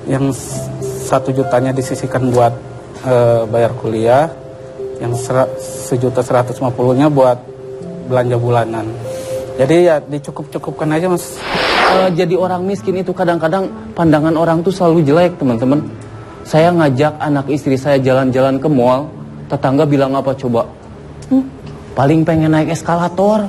yang 1 jutanya disisihkan buat bayar kuliah, yang 1.150.000-nya buat belanja bulanan. Jadi ya dicukup-cukupkan aja, Mas. Jadi orang miskin itu kadang-kadang pandangan orang tuh selalu jelek, teman-teman. Saya ngajak anak istri saya jalan-jalan ke mall, tetangga bilang apa coba? Paling pengen naik eskalator.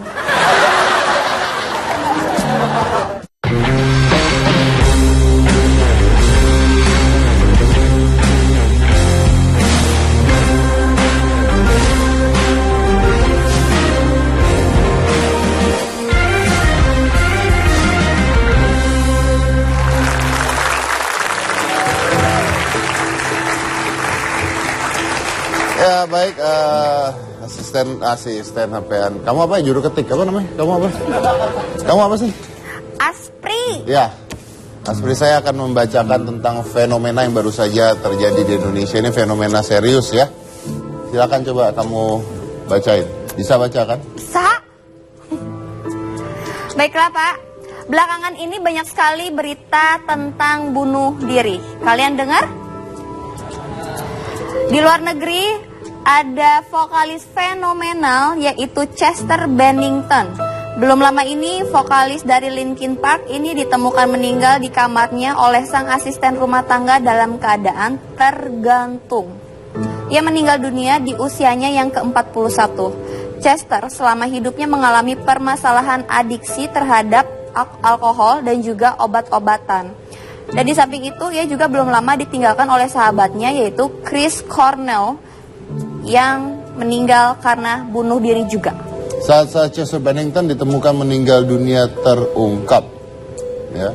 Ya baik, asisten HP-an. Kamu apa? Juru ketik apa namanya? Kamu apa? Kamu apa sih? Aspri. Ya, Aspri, saya akan membacakan tentang fenomena yang baru saja terjadi di Indonesia. Ini fenomena serius ya. Silakan coba kamu bacain. Bisa baca kan? Bisa. Baiklah Pak. Belakangan ini banyak sekali berita tentang bunuh diri. Kalian dengar? Di luar negeri ada vokalis fenomenal yaitu Chester Bennington. Belum lama ini vokalis dari Linkin Park ini ditemukan meninggal di kamarnya oleh sang asisten rumah tangga dalam keadaan tergantung. Ia meninggal dunia di usianya yang ke-41. Chester selama hidupnya mengalami permasalahan adiksi terhadap alkohol dan juga obat-obatan. Dan di samping itu, ia juga belum lama ditinggalkan oleh sahabatnya yaitu Chris Cornell yang meninggal karena bunuh diri juga. Saat Chester Bennington ditemukan meninggal dunia terungkap, ya,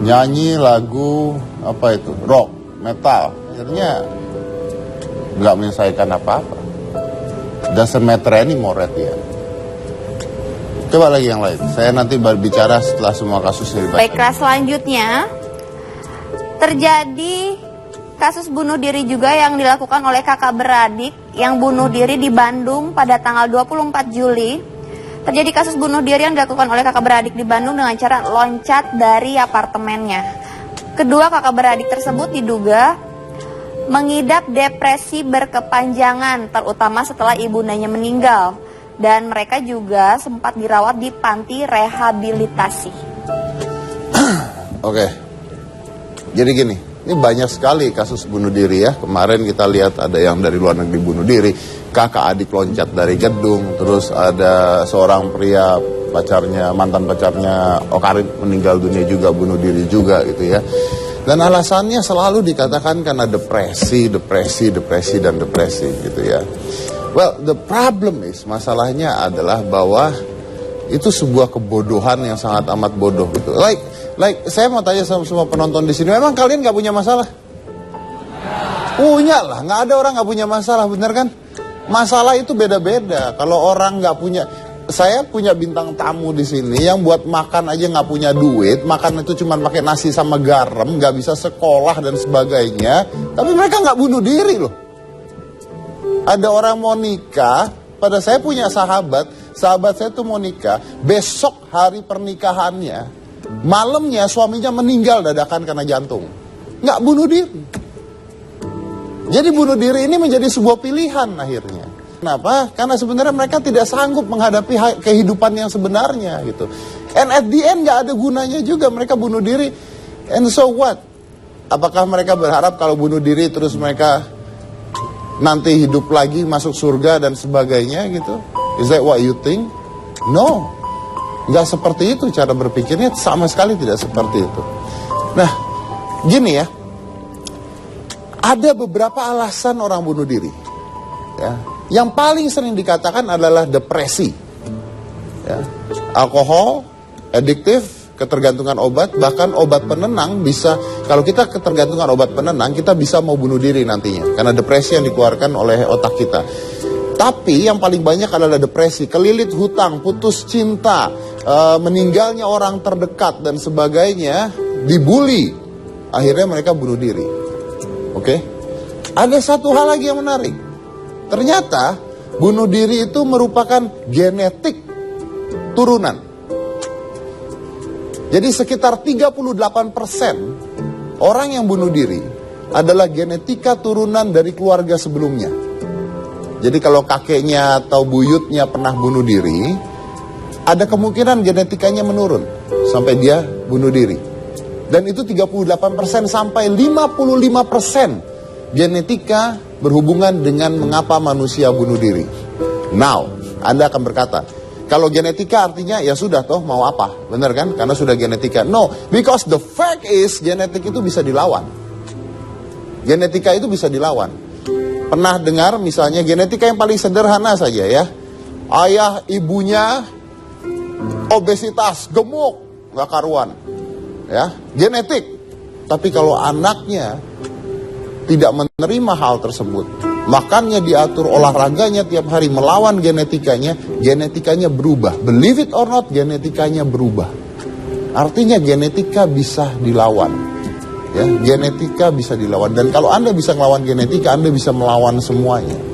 nyanyi lagu apa itu, rock, metal, akhirnya nggak menyelesaikan apa-apa. Doesn't matter anymore at the end. Coba lagi yang lain. Saya nanti berbicara setelah semua kasus ini. Baiklah, selanjutnya terjadi kasus bunuh diri juga yang dilakukan oleh kakak beradik yang bunuh diri di Bandung pada tanggal 24 Juli. Terjadi kasus bunuh diri yang dilakukan oleh kakak beradik di Bandung dengan cara loncat dari apartemennya. Kedua kakak beradik tersebut diduga mengidap depresi berkepanjangan, terutama setelah ibundanya meninggal. Dan mereka juga sempat dirawat di panti rehabilitasi. Oke. Jadi gini, ini banyak sekali kasus bunuh diri ya. Kemarin kita lihat ada yang dari luar negeri bunuh diri, kakak adik loncat dari gedung, terus ada seorang pria pacarnya, mantan pacarnya Okarin meninggal dunia juga, bunuh diri juga gitu ya. Dan alasannya selalu dikatakan karena depresi gitu ya. Well, the problem is, masalahnya adalah bahwa itu sebuah kebodohan yang sangat amat bodoh gitu. Like saya mau tanya sama semua penonton di sini, memang kalian nggak punya masalah? Punya lah, nggak ada orang nggak punya masalah, bener kan? Masalah itu beda-beda. Kalau orang nggak punya, saya punya bintang tamu di sini yang buat makan aja nggak punya duit, makan itu cuma pakai nasi sama garam, nggak bisa sekolah dan sebagainya. Tapi mereka nggak bunuh diri loh. Ada orang mau nikah, pada saya punya sahabat saya tuh mau nikah, besok hari pernikahannya, malamnya suaminya meninggal dadakan karena jantung. Nggak bunuh diri. Jadi bunuh diri ini menjadi sebuah pilihan akhirnya. Kenapa? Karena sebenarnya mereka tidak sanggup menghadapi kehidupan yang sebenarnya gitu. And at the end nggak ada gunanya juga mereka bunuh diri. And so what? Apakah mereka berharap kalau bunuh diri terus mereka nanti hidup lagi, masuk surga dan sebagainya gitu? Is that what you think? No. Nggak seperti itu cara berpikirnya, sama sekali tidak seperti itu. Nah, gini ya. Ada beberapa alasan orang bunuh diri. Ya. Yang paling sering dikatakan adalah depresi. Ya. Alkohol, adiktif, ketergantungan obat, bahkan obat penenang bisa, kalau kita ketergantungan obat penenang, kita bisa mau bunuh diri nantinya. Karena depresi yang dikeluarkan oleh otak kita. Tapi yang paling banyak adalah depresi, kelilit hutang, putus cinta, meninggalnya orang terdekat dan sebagainya, dibully. Akhirnya mereka bunuh diri. Oke? Ada satu hal lagi yang menarik. Ternyata bunuh diri itu merupakan genetik turunan. Jadi sekitar 38% orang yang bunuh diri adalah genetika turunan dari keluarga sebelumnya. Jadi kalau kakeknya atau buyutnya pernah bunuh diri, ada kemungkinan genetikanya menurun sampai dia bunuh diri. Dan itu 38% sampai 55% genetika berhubungan dengan mengapa manusia bunuh diri. Now, Anda akan berkata, kalau genetika artinya ya sudah toh mau apa? Benar kan? Karena sudah genetika. No, because the fact is genetik itu bisa dilawan. Genetika itu bisa dilawan. Pernah dengar misalnya genetika yang paling sederhana saja ya. Ayah ibunya obesitas, gemuk, gak karuan. Ya, genetik. Tapi kalau anaknya tidak menerima hal tersebut, makannya diatur, olahraganya tiap hari, melawan genetikanya berubah. Believe it or not, genetikanya berubah. Artinya genetika bisa dilawan. Ya, genetika bisa dilawan. Dan kalau Anda bisa melawan genetika, Anda bisa melawan semuanya.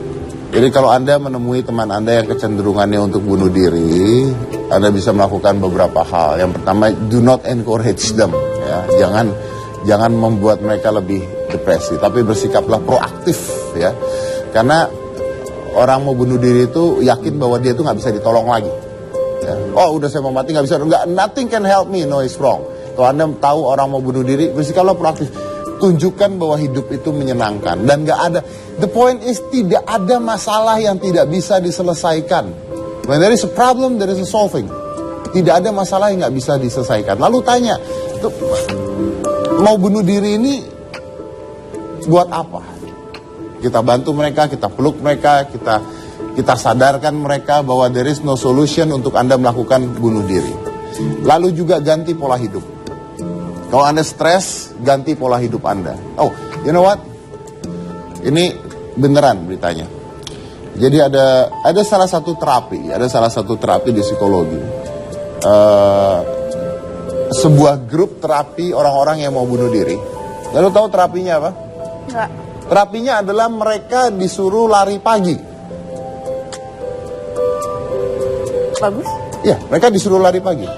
Jadi kalau Anda menemui teman Anda yang kecenderungannya untuk bunuh diri, Anda bisa melakukan beberapa hal. Yang pertama, do not encourage them. Ya, jangan membuat mereka lebih depresi, tapi bersikaplah proaktif. Ya, karena orang mau bunuh diri itu yakin bahwa dia itu nggak bisa ditolong lagi. Ya. Oh, udah saya mau mati nggak bisa, nggak, nothing can help me, no it's wrong. Kalau Anda tahu orang mau bunuh diri, bersikaplah proaktif. Tunjukkan bahwa hidup itu menyenangkan. Dan gak ada, the point is tidak ada masalah yang tidak bisa diselesaikan. When there is a problem, there is a solving. Tidak ada masalah yang gak bisa diselesaikan. Lalu tanya, mau bunuh diri ini buat apa? Kita bantu mereka, kita peluk mereka, kita sadarkan mereka bahwa there is no solution untuk Anda melakukan bunuh diri. Lalu juga ganti pola hidup. Kalau Anda stres, ganti pola hidup Anda. Oh, you know what? Ini beneran beritanya. Jadi ada salah satu terapi di psikologi. Sebuah grup terapi orang-orang yang mau bunuh diri. Lalu tahu terapinya apa? Enggak. Terapinya adalah mereka disuruh lari pagi. Bagus. Ya, mereka disuruh lari pagi.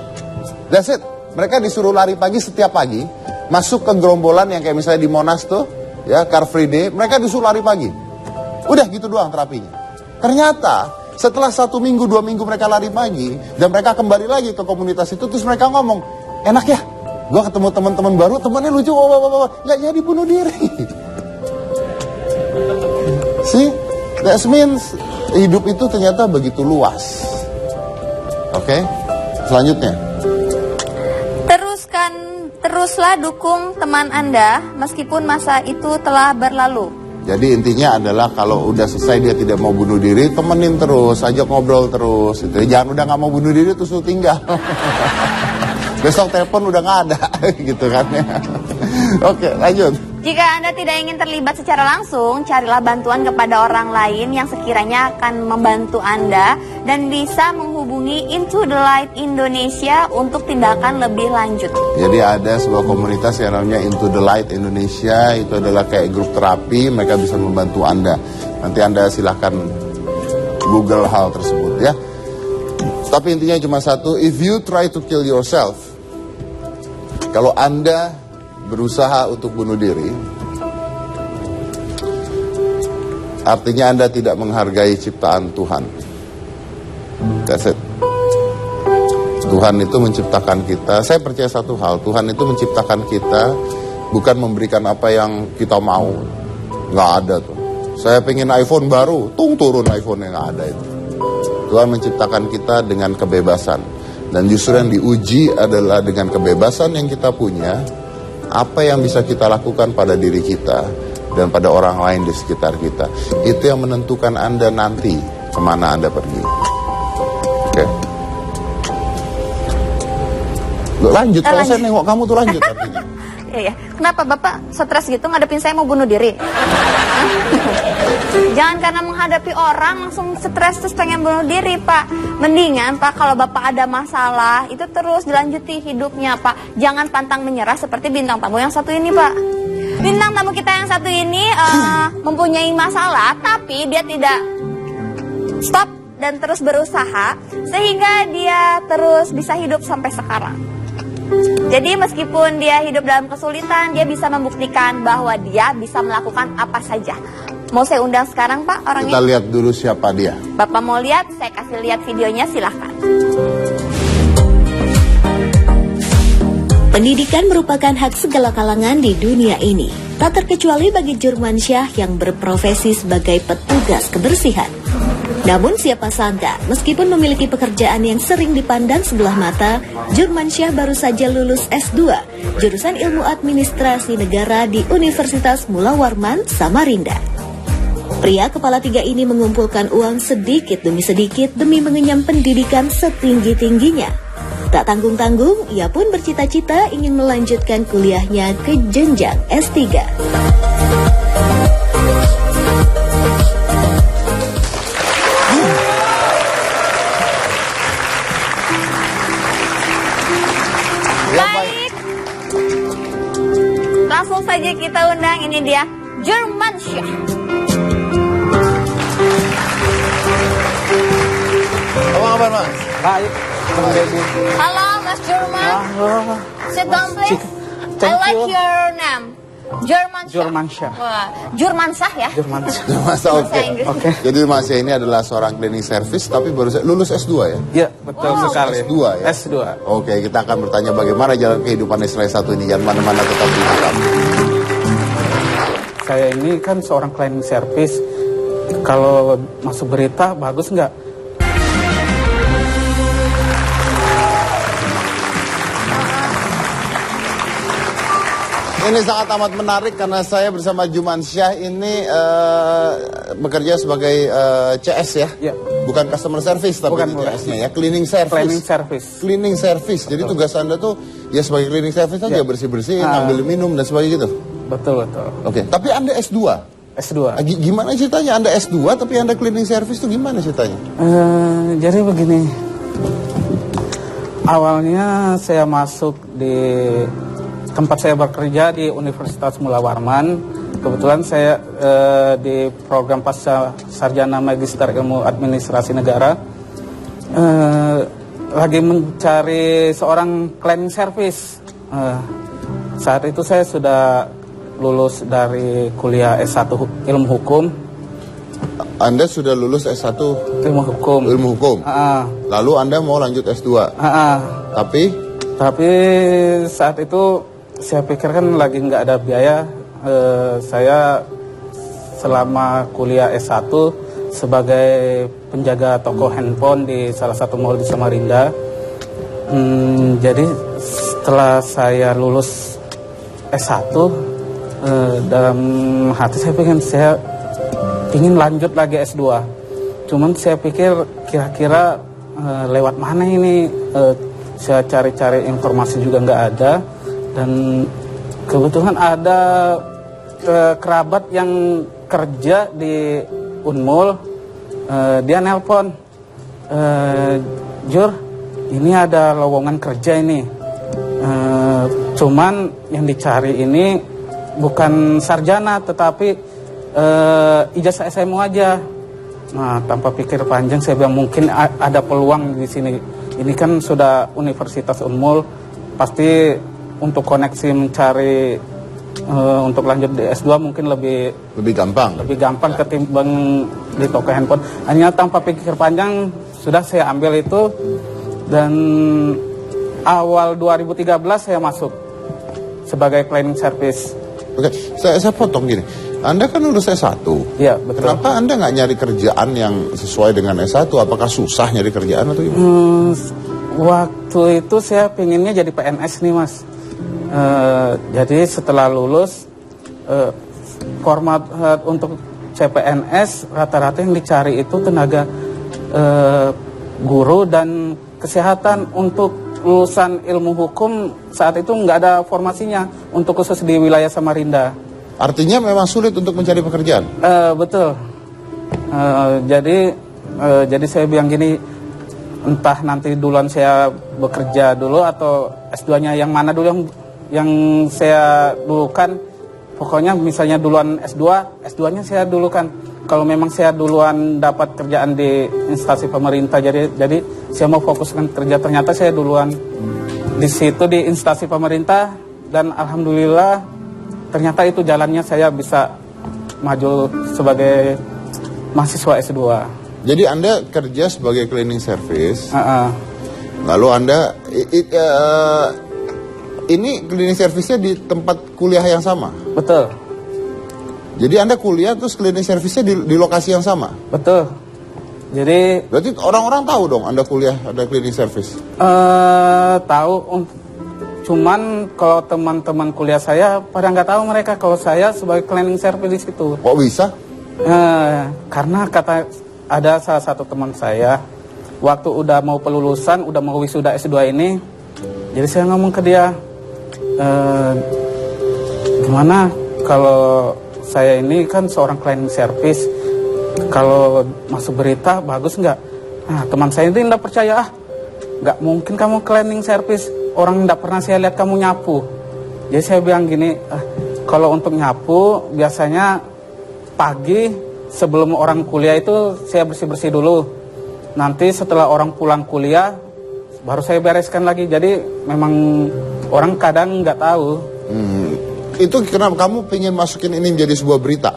That's it. Mereka disuruh lari pagi setiap pagi, masuk ke gerombolan yang kayak misalnya di Monas tuh, ya, Car Free Day, mereka disuruh lari pagi. Udah gitu doang terapinya. Ternyata setelah 1 minggu, 2 minggu mereka lari pagi, dan mereka kembali lagi ke komunitas itu, terus mereka ngomong, enak ya, gue ketemu teman-teman baru, temannya lucu, nggak jadi bunuh diri. See, that means hidup itu ternyata begitu luas. Oke, selanjutnya. Teruslah dukung teman Anda meskipun masa itu telah berlalu. Jadi intinya adalah kalau udah selesai dia tidak mau bunuh diri, temenin terus, ajak ngobrol terus. Gitu. Jangan udah nggak mau bunuh diri terus lu tinggal. Besok telepon udah nggak ada, gitu kan ya. Oke, lanjut. Jika Anda tidak ingin terlibat secara langsung, carilah bantuan kepada orang lain yang sekiranya akan membantu Anda dan bisa menghubungi Into the Light Indonesia untuk tindakan lebih lanjut. Jadi ada sebuah komunitas yang namanya Into the Light Indonesia, itu adalah kayak grup terapi, mereka bisa membantu Anda. Nanti Anda silahkan Google hal tersebut ya. Tapi intinya cuma satu, if you try to kill yourself, kalau Anda berusaha untuk bunuh diri, artinya Anda tidak menghargai ciptaan Tuhan. That's it. Tuhan itu menciptakan kita. Saya percaya satu hal, Tuhan itu menciptakan kita bukan memberikan apa yang kita mau. Nggak ada tuh. Saya pengen iPhone baru, turun iPhone yang nggak ada itu. Tuhan menciptakan kita dengan kebebasan. Dan justru yang diuji adalah dengan kebebasan yang kita punya, apa yang bisa kita lakukan pada diri kita dan pada orang lain di sekitar kita. Itu yang menentukan Anda nanti kemana Anda pergi. Oke. Lanjut, kalau saya nengok kamu tuh lanjut artinya. Iya. Kenapa Bapak stres gitu ngadepin saya mau bunuh diri? Jangan karena menghadapi orang langsung stres terus pengen bunuh diri, Pak. Mendingan Pak kalau Bapak ada masalah itu terus dilanjuti hidupnya, Pak. Jangan pantang menyerah seperti bintang tamu yang satu ini, Pak. Bintang tamu kita yang satu ini mempunyai masalah tapi dia tidak stop dan terus berusaha sehingga dia terus bisa hidup sampai sekarang. Jadi meskipun dia hidup dalam kesulitan, dia bisa membuktikan bahwa dia bisa melakukan apa saja. Mau saya undang sekarang Pak orangnya? Kita lihat dulu siapa dia. Bapak mau lihat, saya kasih lihat videonya, silahkan. Pendidikan merupakan hak segala kalangan di dunia ini, tak terkecuali bagi Jurmansyah yang berprofesi sebagai petugas kebersihan. Namun siapa sangka, meskipun memiliki pekerjaan yang sering dipandang sebelah mata, Jurmansyah baru saja lulus S2, jurusan Ilmu Administrasi Negara di Universitas Mula Warman, Samarinda. Pria kepala 3 ini mengumpulkan uang sedikit demi sedikit demi mengenyam pendidikan setinggi-tingginya. Tak tanggung-tanggung, ia pun bercita-cita ingin melanjutkan kuliahnya ke jenjang S3. Baik, langsung saja kita undang, ini dia Jurmansyah. Apa kabar Mas? Baik. Halo Mas Jurman. Sit down please. I Thank like you. your name. Jurmansyah. Jurmansyah. Wah, Jurmansah ya? Jurmansyah. Mas, Bahasa Inggris. Oke. Jadi Mas ini adalah seorang cleaning service tapi baru lulus S2 ya? Ya, betul sekali. S2 ya? S2. Oke, kita akan bertanya bagaimana jalan kehidupan istri satu ini. Jangan mana-mana, tetap di dalam. Saya ini kan seorang cleaning service. Kalau masuk berita, bagus nggak? Ini sangat amat menarik karena saya bersama Jurmansyah ini bekerja sebagai CS ya? Ya. Bukan customer service tapi Bukan. CS-nya ya, cleaning service. Cleaning service. Cleaning service. Jadi tugas Anda tuh ya sebagai cleaning service aja, Ya. bersih-bersihin, ambil minum dan sebagainya gitu. Betul. Oke, tapi Anda S2. S2. Gimana ceritanya Anda S2 tapi Anda cleaning service tuh gimana ceritanya? Jadi begini. Awalnya saya masuk di tempat saya bekerja di Universitas Mula Warman. Kebetulan saya di program pasca sarjana magister ilmu administrasi negara lagi mencari seorang cleaning service. Saat itu saya sudah lulus dari kuliah S1 ilmu hukum. Anda sudah lulus S1 Ilmu hukum. ilmu hukum. Lalu Anda mau lanjut S2. Tapi saat itu saya pikir kan lagi nggak ada biaya. Saya selama kuliah S1 sebagai penjaga toko handphone di salah satu mall di Samarinda. Jadi setelah saya lulus S1, dalam hati saya ingin lanjut lagi S2. Cuman saya pikir kira-kira lewat mana ini, saya cari-cari informasi juga nggak ada. Dan kebetulan ada kerabat yang kerja di Unmul, dia nelpon, Jur, ini ada lowongan kerja ini. Cuman yang dicari ini bukan sarjana, tetapi ijazah SMU aja. Nah, tanpa pikir panjang saya bilang mungkin ada peluang di sini. Ini kan sudah Universitas Unmul, pasti untuk koneksi mencari untuk lanjut di S2 mungkin lebih gampang ketimbang di toko handphone. Hanya tanpa pikir panjang sudah saya ambil itu, dan awal 2013 saya masuk sebagai cleaning service. Oke, saya potong gini. Anda kan lulus S1. Iya, betul. Kenapa Anda nggak nyari kerjaan yang sesuai dengan S1? Apakah susah nyari kerjaan atau gimana? Waktu itu saya pinginnya jadi PNS nih, Mas. Jadi setelah lulus, format untuk CPNS rata-rata yang dicari itu tenaga guru dan kesehatan. Untuk lulusan ilmu hukum saat itu nggak ada formasinya untuk khusus di wilayah Samarinda. Artinya memang sulit untuk mencari pekerjaan? Betul. Jadi saya bilang gini, entah nanti duluan saya bekerja dulu atau S2-nya yang mana dulu yang saya dulukan. Pokoknya misalnya duluan S2, S2-nya saya dulukan. Kalau memang saya duluan dapat kerjaan di instansi pemerintah, jadi saya mau fokuskan kerja, ternyata saya duluan. di situ di instansi pemerintah, dan alhamdulillah ternyata itu jalannya saya bisa maju sebagai mahasiswa S2. Jadi Anda kerja sebagai cleaning service. Lalu Anda ini cleaning service-nya di tempat kuliah yang sama? Betul. Jadi Anda kuliah terus cleaning service-nya di lokasi yang sama? Betul. Jadi berarti orang-orang tahu dong Anda kuliah ada cleaning service? Tahu. Cuman kalau teman-teman kuliah saya pada nggak tahu mereka kalau saya sebagai cleaning service di situ. Kok bisa? Karena ada salah satu teman saya waktu udah mau pelulusan, udah mau wisuda S2 ini, jadi saya ngomong ke dia, gimana kalau saya ini kan seorang cleaning service, kalau masuk berita bagus nggak? Nah, teman saya itu nggak percaya, nggak mungkin kamu cleaning service, orang nggak pernah saya lihat kamu nyapu. Jadi saya bilang gini, kalau untuk nyapu biasanya pagi sebelum orang kuliah itu saya bersih-bersih dulu. Nanti setelah orang pulang kuliah baru saya bereskan lagi. Jadi memang orang kadang nggak tahu. Itu kenapa kamu pengen masukin ini menjadi sebuah berita?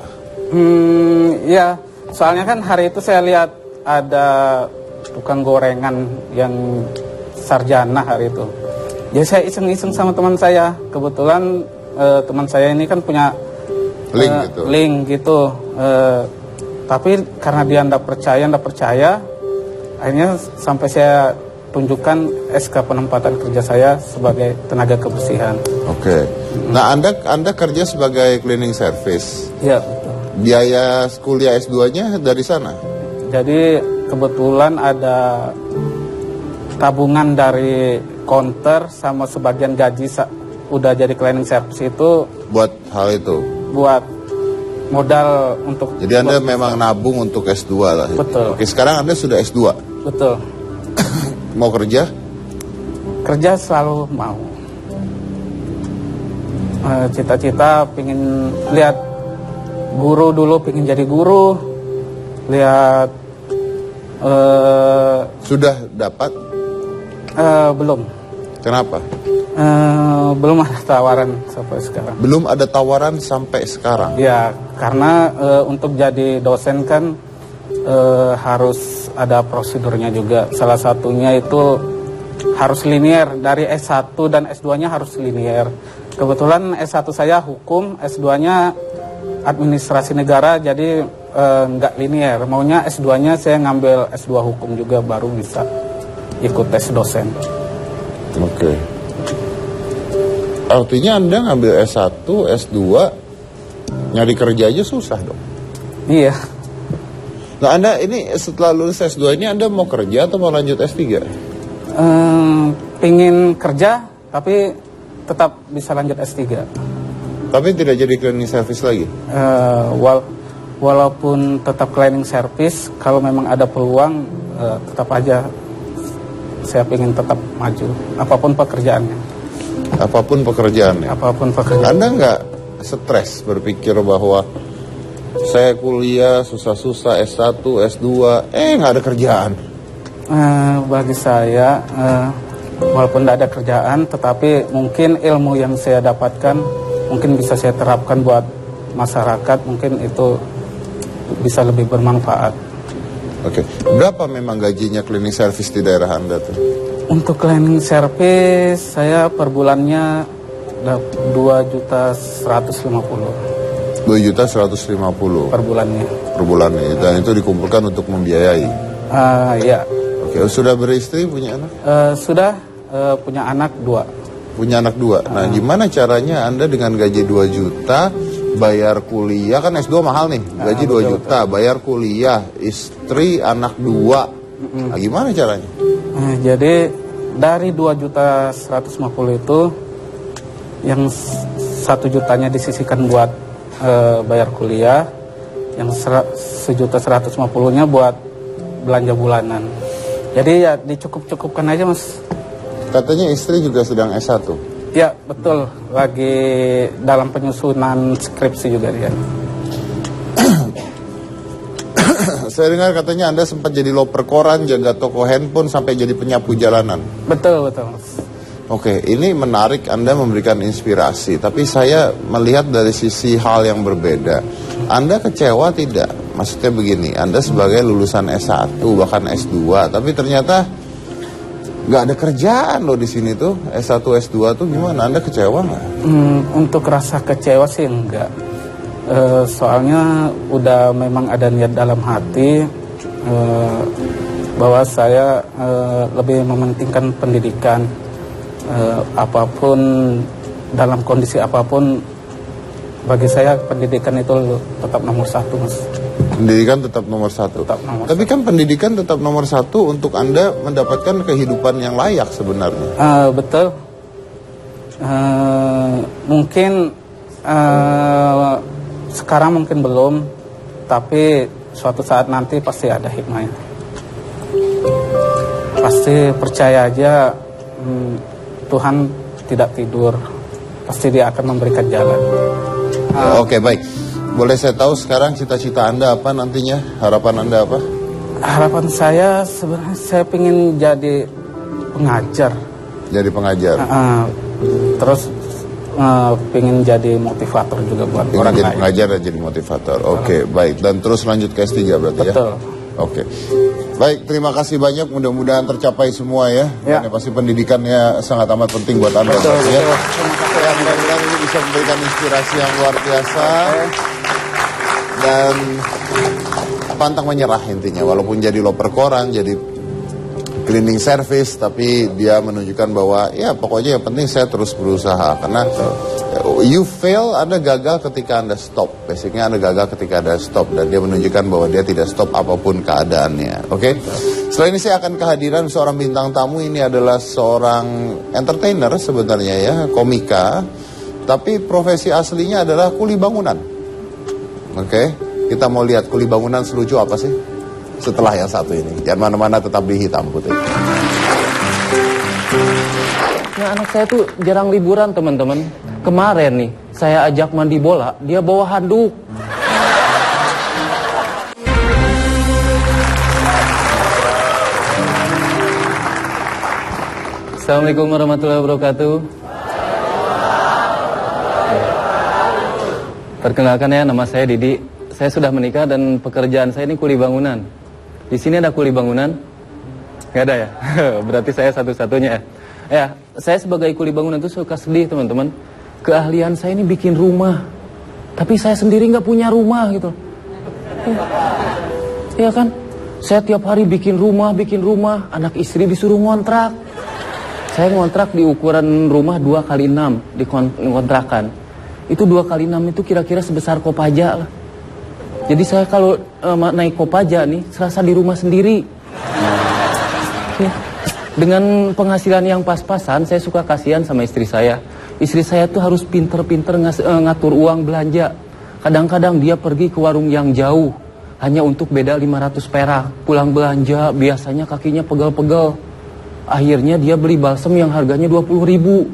Ya, soalnya kan hari itu saya lihat ada tukang gorengan yang sarjana hari itu. Jadi saya iseng-iseng sama teman saya. Kebetulan teman saya ini kan punya link gitu. Tapi karena dia nggak percaya, akhirnya sampai saya tunjukkan SK penempatan kerja saya sebagai tenaga kebersihan. Oke. Nah, Anda kerja sebagai cleaning service. Iya, betul. Biaya kuliah S2-nya dari sana? Jadi kebetulan ada tabungan dari counter sama sebagian gaji udah jadi cleaning service itu buat hal itu. Buat modal untuk. Jadi Anda memang nabung untuk S2 lah. Betul. Oke, sekarang Anda sudah S2. Betul. Mau kerja? Kerja selalu mau. Cita-cita pengen lihat guru dulu, pengen jadi guru. Lihat. Sudah dapat? Belum. Kenapa? Belum ada tawaran sampai sekarang. Belum ada tawaran sampai sekarang? Ya, karena untuk jadi dosen kan harus ada prosedurnya juga. Salah satunya itu harus linear. Dari S1 dan S2-nya harus linear. Kebetulan S1 saya hukum, S2-nya administrasi negara, jadi nggak linear. Maunya S2-nya saya ngambil S2 hukum juga baru bisa ikut tes dosen. Oke. Artinya Anda ngambil S1, S2, nyari kerja aja susah dong? Iya. Nah, Anda ini setelah lulus S2 ini Anda mau kerja atau mau lanjut S3? Pingin kerja, tapi tetap bisa lanjut S3. Tapi tidak jadi cleaning service lagi? Walaupun tetap cleaning service, kalau memang ada peluang, tetap aja saya ingin tetap maju, apapun pekerjaannya. Apapun pekerjaannya? Apapun pekerjaan. Anda nggak stres berpikir bahwa saya kuliah susah-susah S1, S2, nggak ada kerjaan? Bagi saya, walaupun tidak ada kerjaan, tetapi mungkin ilmu yang saya dapatkan mungkin bisa saya terapkan buat masyarakat, mungkin itu bisa lebih bermanfaat. Oke, berapa memang gajinya cleaning service di daerah Anda tuh? Untuk cleaning service saya per bulannya 2.150.000. 2.150.000 per bulannya. Per bulannya, dan itu dikumpulkan untuk membiayai? Ya. Oke, sudah beristri, punya anak? Sudah, punya anak 2. Punya anak 2. Nah, gimana caranya Anda dengan gaji 2 juta bayar kuliah, kan S2 mahal nih, gaji 2 juta, bayar kuliah, istri, anak 2. Nah, gimana caranya? Jadi dari 2.150.000 itu yang 1 jutanya disisihkan buat bayar kuliah, yang 1.150.000-nya buat belanja bulanan. Jadi ya dicukup-cukupkan aja, Mas. Katanya istri juga sedang S1. Ya, betul. Lagi dalam penyusunan skripsi juga dia. Saya dengar katanya Anda sempat jadi loper koran, jaga toko handphone, sampai jadi penyapu jalanan. Betul, Mas. Oke, ini menarik Anda memberikan inspirasi, tapi saya melihat dari sisi hal yang berbeda. Anda kecewa tidak? Maksudnya begini, Anda sebagai lulusan S1 bahkan S2, tapi ternyata nggak ada kerjaan loh di sini tuh. S1 S2 tuh gimana? Anda kecewa nggak? Untuk rasa kecewa sih enggak. Soalnya udah memang ada niat dalam hati bahwa saya lebih mementingkan pendidikan. Apapun, dalam kondisi apapun, bagi saya pendidikan itu tetap nomor satu, Mas. Pendidikan tetap nomor satu. Tapi kan pendidikan tetap nomor satu untuk Anda mendapatkan kehidupan yang layak sebenarnya. Betul. Mungkin sekarang mungkin belum, tapi suatu saat nanti pasti ada hikmahnya. Pasti percaya aja, Tuhan tidak tidur, pasti Dia akan memberikan jalan. Oke, baik. Boleh saya tahu sekarang cita-cita Anda apa nantinya? Harapan Anda apa? Harapan saya sebenarnya saya ingin jadi pengajar. Jadi pengajar. Terus pengen jadi motivator juga buat Ingin orang jadi lain. pengajar dan jadi motivator. Oke, baik. Dan terus lanjut ke S3 berarti ya? Betul. Oke. Baik, terima kasih banyak. Mudah-mudahan tercapai semua ya. Ya. Karena pasti pendidikannya sangat amat penting buat Anda. Betul, berarti, ya. betul. Terima kasih. Ya, mudah-mudahan ini bisa memberikan inspirasi yang luar biasa. Dan pantang menyerah intinya. Walaupun jadi loper koran, jadi cleaning service, tapi dia menunjukkan bahwa ya pokoknya yang penting saya terus berusaha. Karena you fail, Anda gagal ketika Anda stop. Basicnya Anda gagal ketika Anda stop. Dan dia menunjukkan bahwa dia tidak stop apapun keadaannya. Oke? Setelah ini saya akan kehadiran seorang bintang tamu. Ini adalah seorang entertainer sebenarnya ya, komika. Tapi profesi aslinya adalah kuli bangunan. Oke? Kita mau lihat kuli bangunan selucu apa sih? Setelah yang satu ini. Jangan mana-mana, tetap di Hitam Putih. Nah, anak saya tuh jarang liburan, teman-teman. Kemarin nih, saya ajak mandi bola, dia bawa handuk. Assalamualaikum warahmatullahi wabarakatuh. Perkenalkan ya, nama saya Didi. Saya sudah menikah dan pekerjaan saya ini kuli bangunan. Di sini ada kuli bangunan? Nggak ada ya? Berarti saya satu-satunya ya. Ya, saya sebagai kuli bangunan itu suka sedih, teman-teman. Keahlian saya ini bikin rumah. Tapi saya sendiri nggak punya rumah gitu. Iya kan? Saya tiap hari bikin rumah. Anak istri disuruh ngontrak. Saya ngontrak di ukuran rumah 2x6 di kontrakan. Itu 2x6 itu kira-kira sebesar Kopaja lah. Jadi saya kalau naik Kopaja nih, serasa di rumah sendiri. Ya. Dengan penghasilan yang pas-pasan, saya suka kasihan sama istri saya. Istri saya tuh harus pinter-pinter ngatur uang belanja. Kadang-kadang dia pergi ke warung yang jauh, hanya untuk beda 500 perak. Pulang belanja, biasanya kakinya pegel-pegel. Akhirnya dia beli balsem yang harganya 20.000.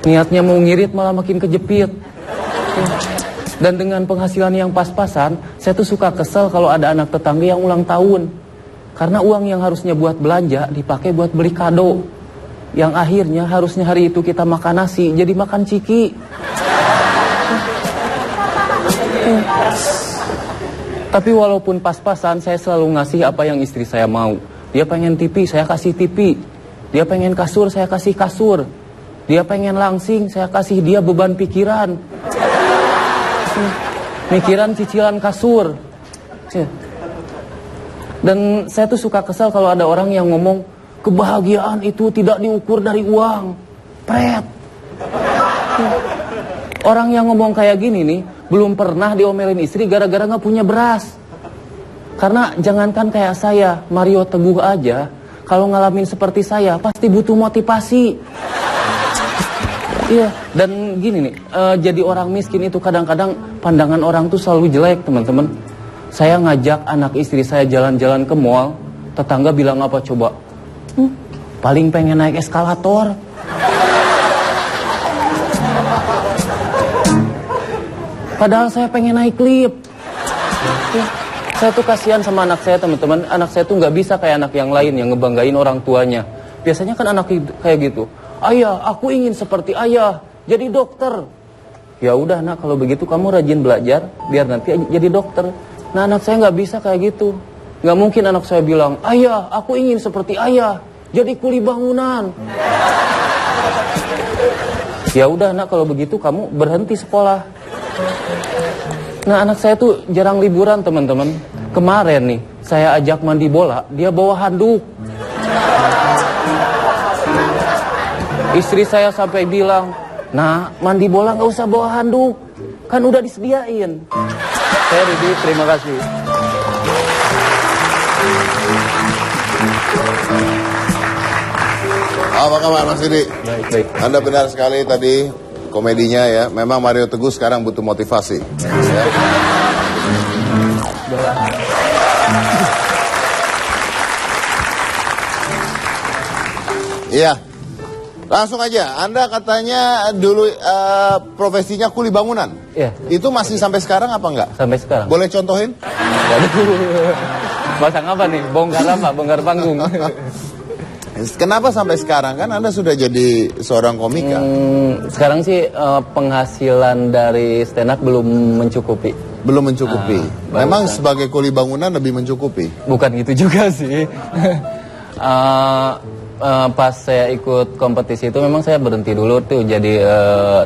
Niatnya mau ngirit malah makin kejepit. Dan dengan penghasilan yang pas-pasan, saya tuh suka kesel kalau ada anak tetangga yang ulang tahun. Karena uang yang harusnya buat belanja dipakai buat beli kado. Yang akhirnya harusnya hari itu kita makan nasi, jadi makan ciki. Tapi walaupun pas-pasan, saya selalu ngasih apa yang istri saya mau. Dia pengen TV, saya kasih TV. Dia pengen kasur, saya kasih kasur. Dia pengen langsing, saya kasih dia beban pikiran. Mikiran cicilan kasur. Dan saya tuh suka kesal kalau ada orang yang ngomong, kebahagiaan itu tidak diukur dari uang. Pret. Orang yang ngomong kayak gini nih, belum pernah diomelin istri gara-gara gak punya beras. Karena jangankan kayak saya, Mario Teguh aja, kalau ngalamin seperti saya, pasti butuh motivasi. Iya, dan gini nih, jadi orang miskin itu kadang-kadang pandangan orang tuh selalu jelek, teman-teman. Saya ngajak anak istri saya jalan-jalan ke mall, tetangga bilang apa coba? Paling pengen naik eskalator. Padahal saya pengen naik lift. Saya tuh kasihan sama anak saya, teman-teman. Anak saya tuh nggak bisa kayak anak yang lain yang ngebanggain orang tuanya. Biasanya kan anak kayak gitu. Ayah, aku ingin seperti ayah, jadi dokter. Ya udah nak, kalau begitu kamu rajin belajar, biar nanti jadi dokter. Nah anak saya nggak bisa kayak gitu. Nggak mungkin anak saya bilang, ayah, aku ingin seperti ayah, jadi kuli bangunan. Ya udah nak, kalau begitu kamu berhenti sekolah. Nah anak saya tuh jarang liburan teman-teman. Kemarin nih, saya ajak mandi bola, dia bawa handuk. Istri saya sampai bilang, nah mandi bola nggak usah bawa handuk, kan udah disediain. Saya Rudi, terima kasih. Apa kabar Mas Didi? Baik. Anda benar sekali tadi komedinya ya. Memang Mario Teguh sekarang butuh motivasi. Ya. Iya. Langsung aja. Anda katanya dulu profesinya kuli bangunan. Iya. Itu masih sampai sekarang apa enggak? Sampai sekarang. Boleh contohin? Waduh. Pasang apa nih? Bongkar apa? Bongkar panggung. Kenapa sampai sekarang? Kan Anda sudah jadi seorang komika. Sekarang sih penghasilan dari stand up belum mencukupi. Belum mencukupi. Memang barusan. sebagai kuli bangunan lebih mencukupi. Bukan gitu juga sih. Pas saya ikut kompetisi itu memang saya berhenti dulu tuh jadi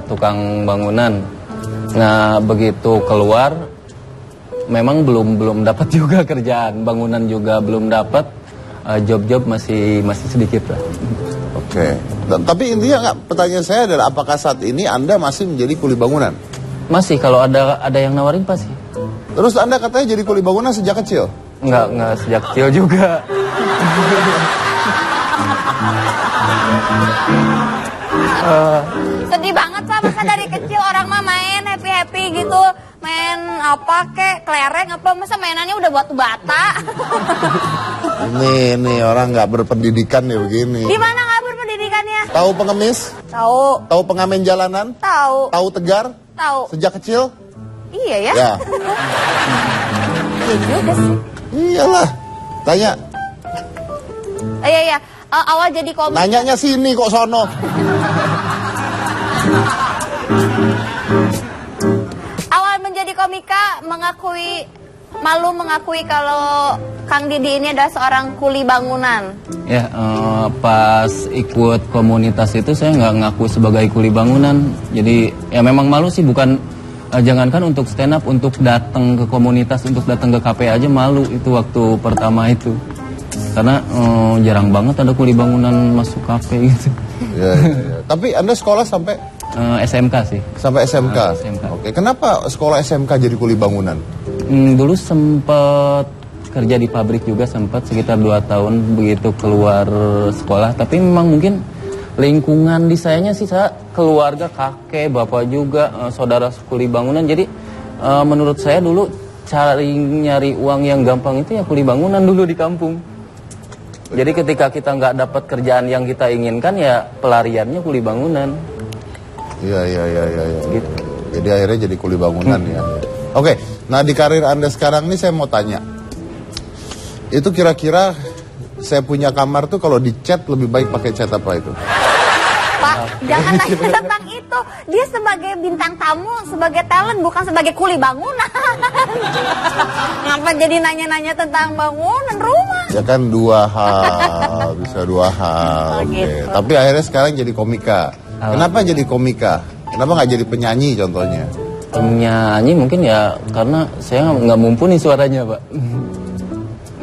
tukang bangunan. Nah begitu keluar memang belum dapat juga kerjaan, bangunan juga belum dapat, job-job masih sedikit lah. Oke. Tapi intinya pertanyaan saya adalah apakah saat ini Anda masih menjadi kuli bangunan? Masih, kalau ada yang nawarin pasti. Terus Anda katanya jadi kuli bangunan sejak kecil? Enggak sejak kecil juga. Sedih banget Pak, masa dari kecil orang mah main happy-happy gitu. Main apa kek, kelereng apa, masa mainannya udah batu bata. Ini orang nggak berpendidikan ya begini. Di mana nggak berpendidikannya? Tahu pengemis? Tahu. Tahu pengamen jalanan? Tahu. Tahu tegar? Tahu. Sejak kecil? Iya ya? Ya. Iya juga sih. Iyalah. Tanya. Iya. Awal jadi komik. Nanyanya sini kok sono. Awal menjadi komika malu mengakui kalau Kang Didi ini adalah seorang kuli bangunan. Ya, pas ikut komunitas itu saya nggak ngaku sebagai kuli bangunan. Jadi ya memang malu sih, bukan jangankan untuk stand up, untuk datang ke komunitas, untuk datang ke KP aja malu itu waktu pertama itu. Karena jarang banget ada kuli bangunan masuk KP gitu. Ya. Tapi Anda sekolah sampai? SMK sih. Sampai SMK? SMK. Oke, kenapa sekolah SMK jadi kuli bangunan? Dulu sempat kerja di pabrik juga, sempat sekitar 2 tahun begitu keluar sekolah. Tapi memang mungkin lingkungan di sayanya sih, saya keluarga, kakek, bapak juga, saudara kuli bangunan. Jadi menurut saya dulu nyari uang yang gampang itu ya kuli bangunan dulu di kampung. Jadi ketika kita nggak dapat kerjaan yang kita inginkan ya pelariannya kuli bangunan. Iya. Gitu. Jadi akhirnya jadi kuli bangunan ya. Oke, nah di karir Anda sekarang ini saya mau tanya. Itu kira-kira saya punya kamar tuh kalau dicat lebih baik pakai cat apa itu? Pak, jangan nanya tentang itu. Dia sebagai bintang tamu, sebagai talent, bukan sebagai kuli bangunan. Ngapa jadi nanya-nanya tentang bangunan rumah? Ya kan 2 hal, bisa 2 hal. Oh, Oke. gitu. Tapi akhirnya sekarang jadi komika. Kenapa jadi komika? Kenapa nggak jadi penyanyi contohnya? Penyanyi mungkin ya karena saya nggak mumpuni suaranya, Pak.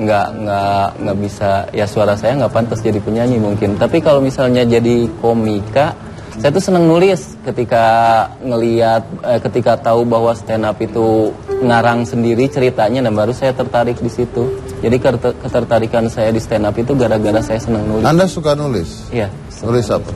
Nggak bisa, ya suara saya nggak pantas jadi penyanyi mungkin. Tapi kalau misalnya jadi komika, saya tuh senang nulis ketika ketika tahu bahwa stand up itu ngarang sendiri ceritanya, dan baru saya tertarik di situ. Jadi ketertarikan saya di stand up itu gara-gara saya senang nulis. Anda suka nulis? Iya. Nulis apa?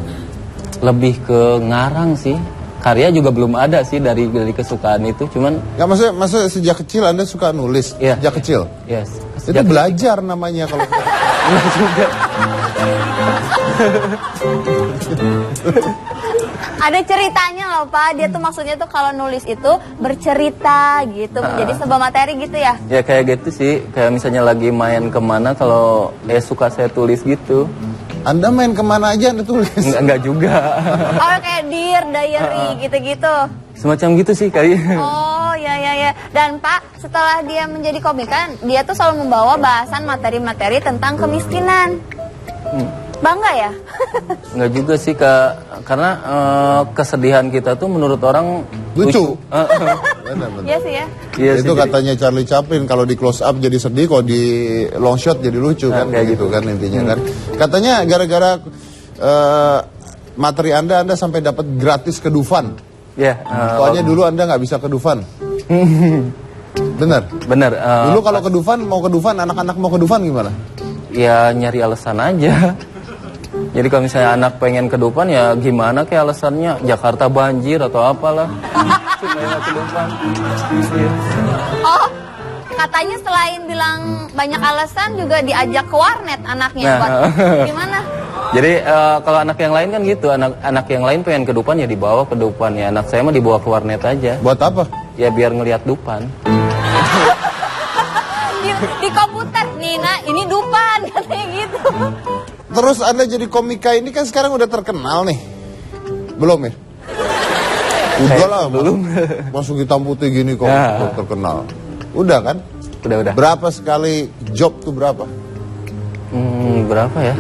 Lebih ke ngarang sih. Karya juga belum ada sih dari kesukaan itu, cuman Nggak, maksudnya sejak kecil Anda suka nulis? Iya. Sejak kecil? yes. Itu belajar namanya kalau juga. Ada ceritanya loh Pak, dia tuh maksudnya tuh kalau nulis itu bercerita gitu, menjadi sebuah materi gitu ya? Ya kayak gitu sih, kayak misalnya lagi main kemana kalau suka saya tulis gitu. Anda main kemana aja Anda tulis? Enggak juga. Oh kayak Dear Diary gitu-gitu. Semacam gitu sih kali. Oh ya. Dan Pak, setelah dia menjadi komikan, dia tuh selalu membawa bahasan materi-materi tentang kemiskinan. Bangga ya? Enggak juga sih Kak, karena kesedihan kita tuh menurut orang Lucu. Iya sih ya. Iya Itu sih, jadi- katanya Charlie Chaplin, kalau di close up jadi sedih, kalau di long shot jadi lucu kan, kayak gitu kan intinya kan. Katanya gara-gara materi Anda sampai dapat gratis ke Dufan. Ya, Soalnya dulu Anda nggak bisa ke Dufan. Bener? bener. Dulu kalau ke Dufan, anak-anak mau ke Dufan gimana? Ya nyari alasan aja. Jadi kalau misalnya anak pengen ke Dufan ya gimana kayak alasannya, Jakarta banjir atau apalah. Supaya nggak ke Dufan. Iya. Oh, katanya selain bilang banyak alasan juga diajak ke warnet anaknya. Nah. Buat gimana? Jadi kalau anak yang lain kan gitu, anak yang lain pengen ke Dufan ya dibawa ke Dufan ya. Anak saya mah dibawa ke warnet aja. Buat apa? Ya biar ngelihat Dufan. Di komputer, Nina, ini Dufan katanya gitu. Terus Anda jadi komika ini kan sekarang udah terkenal nih. Belum ya? Udah lah, belum. Masuk hitam putih gini kok Ya. terkenal. Udah kan? Udah. Berapa sekali job tuh berapa? Berapa ya?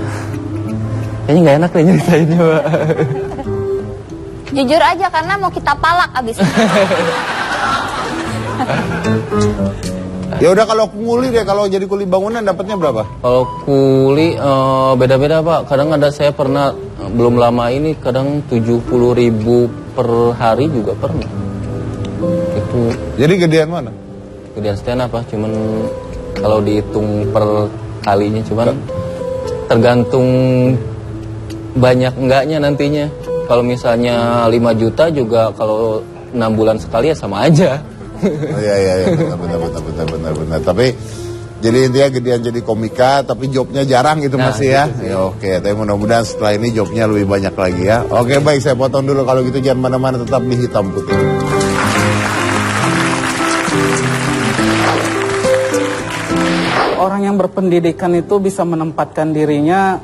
Kayaknya nggak enak deh nyeritainnya, Pak. Jujur aja karena mau kita palak abis ini. Ya udah kalau kuli deh, kalau jadi kuli bangunan dapatnya berapa? Kalau kuli beda-beda Pak. Kadang ada saya pernah belum lama ini kadang 70.000 per hari juga pernah. Itu Jadi gedean mana? gedean stand up Pak. Cuman kalau dihitung per kalinya cuman tergantung banyak enggaknya nantinya. Kalau misalnya 5 juta juga kalau 6 bulan sekali ya sama aja. Oh, iya, benar. Tapi jadi intinya gedean jadi komika, tapi jobnya jarang gitu Nah, masih ya. gitu sih. Ya, oke, tapi mudah-mudahan setelah ini jobnya lebih banyak lagi ya. Oke, baik, saya potong dulu. Kalau gitu jangan mana-mana, tetap di Hitam Putih. Orang yang berpendidikan itu bisa menempatkan dirinya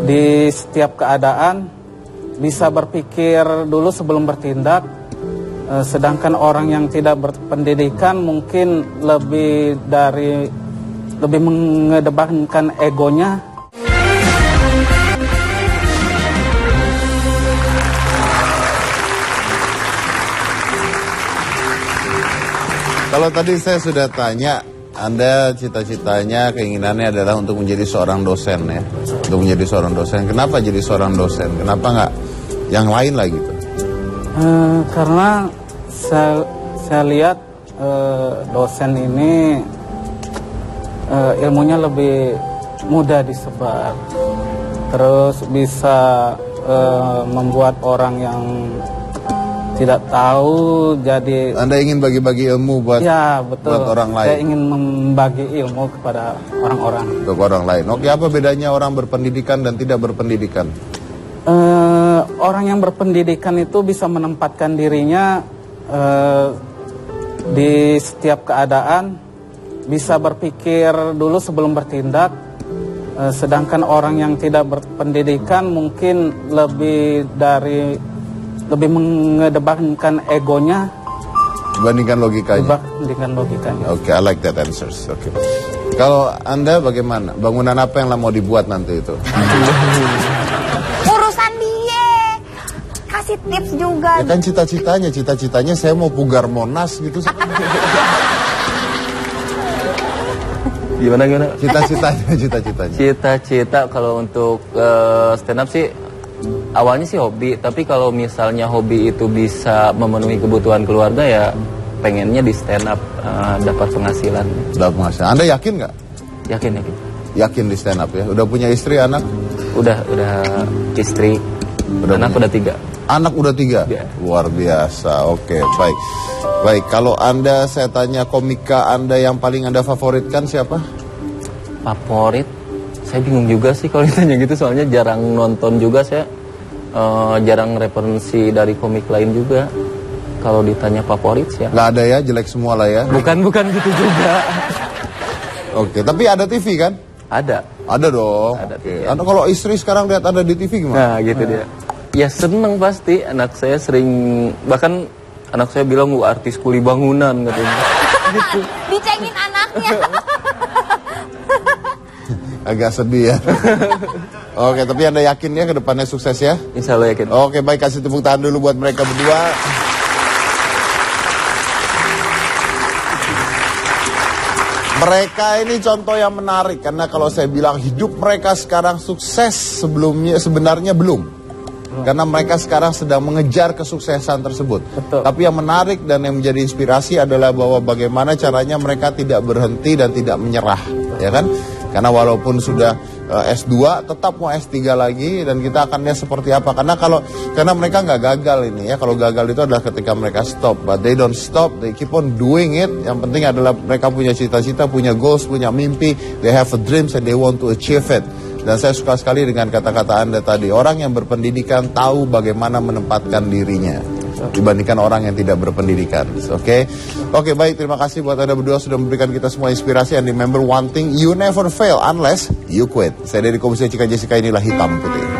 di setiap keadaan, bisa berpikir dulu sebelum bertindak. Sedangkan orang yang tidak berpendidikan mungkin lebih mengedepankan egonya. Kalau tadi saya sudah tanya, Anda cita-citanya, keinginannya adalah untuk menjadi seorang dosen ya. Untuk menjadi seorang dosen. Kenapa jadi seorang dosen? Kenapa nggak yang lain lah gitu? Karena saya lihat dosen ini ilmunya lebih mudah disebar, terus bisa membuat orang yang tidak tahu jadi. Anda ingin bagi-bagi ilmu buat, Ya betul. buat orang lain? Saya ingin membagi ilmu kepada orang-orang. Untuk orang lain. Oke, apa bedanya orang berpendidikan dan tidak berpendidikan? Orang yang berpendidikan itu bisa menempatkan dirinya di setiap keadaan, bisa berpikir dulu sebelum bertindak. Sedangkan orang yang tidak berpendidikan mungkin lebih mengedepankan egonya Dibandingkan logikanya. dibandingkan logikanya. Oke, I like that answers. Oke. Kalau Anda bagaimana? Bangunan apa yang mau dibuat nanti itu? Urusan dia. Kasih tips juga. Ya kan cita-citanya saya mau pugar Monas gitu. Gimana? Cita-citanya. Cita-cita kalau untuk stand up sih awalnya sih hobi, tapi kalau misalnya hobi itu bisa memenuhi kebutuhan keluarga ya pengennya di stand up dapat penghasilan. Udah penghasilan. Anda yakin nggak? Yakin. Yakin di stand up ya? Udah punya istri, anak? Udah istri, anak udah 3. Anak udah 3? Ya. Luar biasa. Oke, baik. Baik, kalau Anda, saya tanya komika Anda yang paling Anda favoritkan siapa? Favorit? Saya bingung juga sih kalau ditanya gitu, soalnya jarang nonton juga saya. Jarang referensi dari komik lain juga. Kalau ditanya favorit ya. Nggak ada ya, jelek semua lah ya. Bukan gitu juga. Oke, tapi ada TV kan? Ada. Ada dong. Ada Oke. TV. Anda kalau istri sekarang lihat ada di TV gimana? Nah gitu dia. Ya seneng pasti, anak saya sering, bahkan anak saya bilang artis kuli bangunan katanya. Gitu. Dicengin anaknya. Agak sedih ya. Oke, tapi Anda yakin ya ke depannya sukses ya? Insya Allah yakin. Oke, baik, kasih tepuk tangan dulu buat mereka berdua. Mereka ini contoh yang menarik karena kalau saya bilang hidup mereka sekarang sukses, sebelumnya sebenarnya belum. Karena mereka sekarang sedang mengejar kesuksesan tersebut. Betul. Tapi yang menarik dan yang menjadi inspirasi adalah bahwa bagaimana caranya mereka tidak berhenti dan tidak menyerah, ya kan? Karena walaupun sudah S2 tetap mau S3 lagi, dan kita akan lihat seperti apa. Karena mereka nggak gagal ini ya. Kalau gagal itu adalah ketika mereka stop, but they don't stop, they keep on doing it. Yang penting adalah mereka punya cita-cita, punya goals, punya mimpi, they have a dreams and they want to achieve it. Dan saya suka sekali dengan kata-kata Anda tadi, orang yang berpendidikan tahu bagaimana menempatkan dirinya dibandingkan orang yang tidak berpendidikan. Oke, baik, terima kasih buat Anda berdua sudah memberikan kita semua inspirasi. And remember one thing, you never fail unless you quit. Saya dari Komisi Cika Jessica, inilah Hitam Putih.